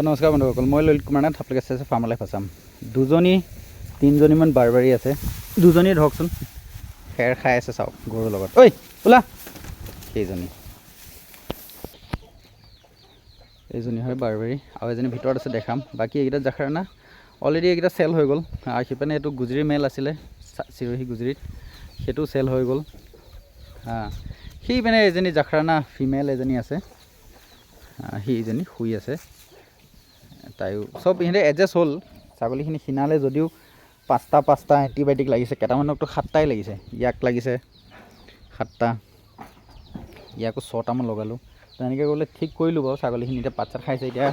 নমস্কাৰ বন্ধুসকল, মই ললিত কুমাৰ নাথ। আপোনালোকে চাইছে ফাৰ্ম লাইফ আছাম। দুজনী তিনিজনীমান বাৰবাৰী আছে। দুজনী ধৰকচোন খেৰ খাই আছে, চাওক গৰুৰ লগত। ঐ ওলা, সেইজনী এইজনী হয় বাৰবাৰী, আৰু এজনী ভিতৰত আছে দেখাম। বাকী এইকেইটা জাখৰানা অলৰেডি এইকেইটা চেল হৈ গ'ল। আৰু সিপিনে এইটো গুজৰি মেল আছিলে, চিৰহী গুজৰিত, সেইটো চেল হৈ গ'ল। সেইপিনে এজনী জাখৰানা ফিমেল এজনী আছে, সেইজনী শুই আছে। তাইও চব ইহঁতে এডজাষ্ট হ'ল। ছাগলীখিনি খিনালে যদিও পাঁচটা এণ্টিবায়'টিক লাগিছে, কেইটামানকতো 7টাই লাগিছে। ইয়াক লাগিছে 7টা, ইয়াকো 6টামান লগালোঁ। তেনেকৈ গ'লে ঠিক কৰিলোঁ বাৰু। ছাগলীখিনি এতিয়া পাত চাত খাইছে, এতিয়া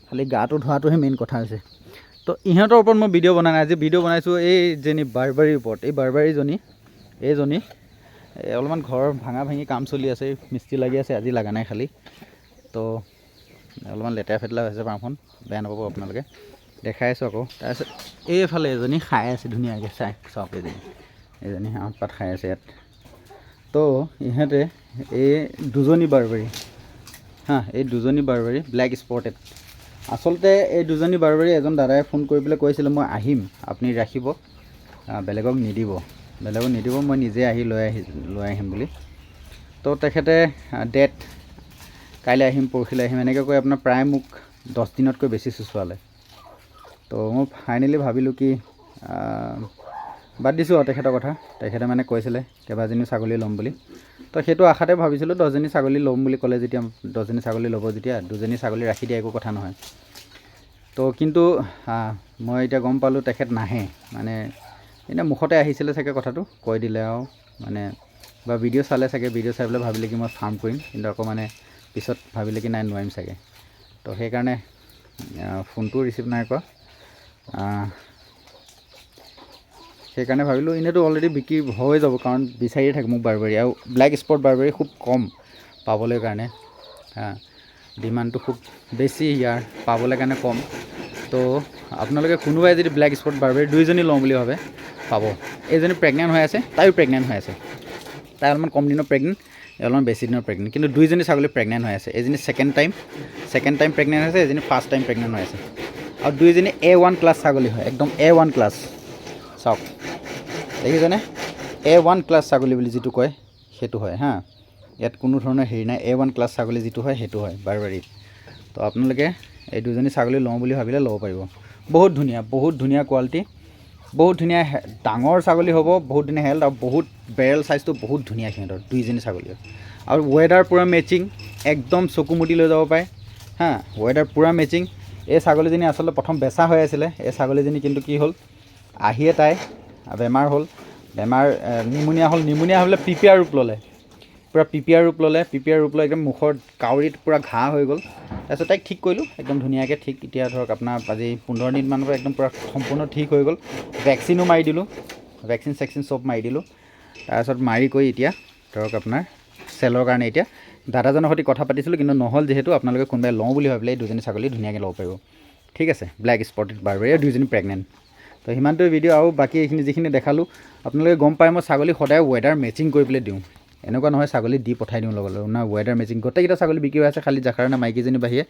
খালি গাটো ধোৱাটোহে মেইন কথা হৈছে। তো ইহঁতৰ ওপৰত মই ভিডিঅ' বনাই নাই, আজি ভিডিঅ' বনাইছোঁ এইজনী বাৰবাৰীৰ ওপৰত। এই বাৰবাৰীজনী এইজনী অলপমান ঘৰ ভাঙা ভাঙি কাম চলি আছে, মিস্ত্ৰী লাগি আছে, আজি লগা নাই খালি। তো অলপমান লেতেৰা ফেতেৰা হৈছে ফাৰ্মখন, বেয়া নাপাব আপোনালোকে। দেখাই আছোঁ আকৌ। তাৰপিছত এইফালে এজনী খাই আছে ধুনীয়াকৈ, চাওক এইজনী পাত খাই আছে ইয়াত। তো ইহঁতে এই দুজনী বাৰবাৰী, এই দুজনী বাৰবাৰী ব্লেক স্পটেড। আচলতে এই দুজনী বাৰবাৰী এজন দাদাই ফোন কৰি পেলাই কৈছিলে, মই আহিম, আপুনি ৰাখিব, বেলেগক নিদিব, মই নিজে আহি লৈ আহিম বুলি। তো তেখেতে ডেট কাইলৈ আহিম, পৰহিলৈ আহিম, এনেকৈ কৈ আপোনাৰ প্ৰায় মোক 10 দিনতকৈ বেছি চুচুৱালে। তো মই ফাইনেলি ভাবিলোঁ কি বাদ দিছোঁ আৰু তেখেতৰ কথা। তেখেতে মানে কৈছিলে কেইবাজনীও ছাগলী ল'ম বুলি। তো সেইটো আশাতে ভাবিছিলোঁ 10জনী ছাগলী ল'ম বুলি ক'লে যেতিয়া, 10জনী ছাগলী ল'ব যেতিয়া, 2জনী ছাগলী ৰাখি দিয়া একো কথা নহয়। তো কিন্তু মই এতিয়া গম পালোঁ তেখেত নাহে, মানে এনেই মুখতে আহিছিলে চাগে, কথাটো কৈ দিলে আৰু মানে, বা ভিডিঅ' চালে চাগে, ভিডিঅ' চাই পেলাই ভাবিলে কি মই ফাৰ্ম কৰিম, কিন্তু আকৌ মানে পিছত ভাবিলে কি নাই, নোৱাৰিম চাগে। তো সেইকাৰণে ফোনটোও ৰিচিভ নাই কৰা। সেইকাৰণে ভাবিলোঁ এনেইতো অলৰেডি বিক্ৰী হৈ যাব, কাৰণ বিচাৰিয়ে থাকে মোক বাৰবাৰী, আৰু ব্লেক স্পট বাৰবাৰী খুব কম পাবলৈ কাৰণে। ডিমাণ্ডটো খুব বেছি ইয়াৰ, পাবলৈ কাৰণে কম। তো আপোনালোকে কোনোবাই যদি ব্লেক স্পট বাৰবাৰী 2জনী লওঁ বুলি ভাবে, পাব। এইজনী প্ৰেগনেণ্ট হৈ আছে, তাইও প্ৰেগনেণ্ট হৈ আছে। তাই অলপমান কম দিনৰ প্ৰেগনেণ্ট, অলপমান বেছি দিনৰ প্ৰেগনেণ্ট, কিন্তু 2জনী ছাগলী প্ৰেগনেণ্ট হৈ আছে। এজনী ছেকেণ্ড টাইম প্ৰেগনেণ্ট হৈছে, এজনী ফাৰ্ষ্ট টাইম প্ৰেগনেণ্ট হৈ আছে। আৰু 2জনী A1 ক্লাছ ছাগলী হয়, একদম A1 ক্লাছ। চাওক দেখিছেনে, A1 ক্লাছ ছাগলী বুলি যিটো কয় সেইটো হয়। ইয়াত কোনো ধৰণৰ হেৰি নাই, A1 ক্লাছ ছাগলী যিটো হয় সেইটো হয় বাৰবাৰীত। তো আপোনালোকে এই 2জনী ছাগলী লওঁ বুলি ভাবিলে ল'ব পাৰিব। বহুত ধুনীয়া কোৱালিটি, বহুত ধুনীয়া ডাঙৰ ছাগলী হ'ব, বহুত ধুনীয়া হেল্থ, আৰু বহুত বেৰেল চাইজটো বহুত ধুনীয়া সিহঁতৰ 2জনী ছাগলীৰ। আৰু ৱেডাৰ পূৰা মেচিং, একদম চকু মুদি লৈ যাব পাৰে। ৱেডাৰ পূৰা মেচিং। এই ছাগলীজনী আচলতে প্ৰথম বেচা হৈ আছিলে। এই ছাগলীজনী কিন্তু কি হ'ল, আহিয়ে তাই বেমাৰ হ'ল, নিমুনিয়া হ'ল পিপিআৰ ৰূপ ল'লে, পূৰা পিপিআৰ ৰূপ ল'লে, একদম মুখৰ কাউৰীত পূৰা ঘাঁহ হৈ গ'ল। তাৰপিছত তাইক ঠিক কৰিলোঁ একদম ধুনীয়াকৈ, ঠিক এতিয়া ধৰক আপোনাৰ আজি 15 দিনমানৰ পৰা একদম পূৰা সম্পূৰ্ণ ঠিক হৈ গ'ল। ভেকচিনো মাৰি দিলোঁ, ভেকচিন চব মাৰি দিলোঁ। তাৰপিছত মাৰি কৰি এতিয়া ধৰক আপোনাৰ চেলৰ কাৰণে এতিয়া দাদাজনৰ সৈতে কথা পাতিছিলোঁ, কিন্তু নহ'ল। যিহেতু আপোনালোকে কোনোবাই লওঁ বুলি ভাবিলে এই 2জনী ছাগলী ধুনীয়াকৈ ল'ব পাৰিব। ঠিক আছে, ব্লেক স্পটেড বাৰবাৰী, 2জনী প্ৰেগনেণ্ট। তো সিমানটোৱে ভিডিঅ'। আৰু বাকী এইখিনি যিখিনি দেখালোঁ, আপোনালোকে গম পায় মই ছাগলী সদায় ৱেডাৰ মেচিং কৰি পেলাই দিওঁ, এনেকুৱা নহয় ছাগলী দি পঠাই দিওঁ লগত না, ৱেডাৰ মেচিং। গোটেইকেইটা ছাগলী বিক্ৰী হৈ আছে, খালি জাখৰানা মাইকীজনী বাহিৰে।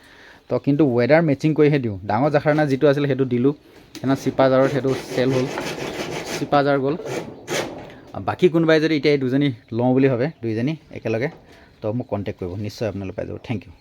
তো কিন্তু ৱেডাৰ মেচিং কৰিহে দিওঁ। ডাঙৰ জাখৰানা যিটো আছিলে সেইটো দিলোঁ, সেইদিনা চিপাজাৰত সেইটো চেল হ'ল, চিপাজাৰ গ'ল। বাকী কোনোবাই যদি এতিয়া এই 2জনী লওঁ বুলি ভাবে, 2জনী একেলগে, তো মোক কণ্টেক্ট কৰিব, নিশ্চয় আপোনালোকে পাই যাব। Thank U.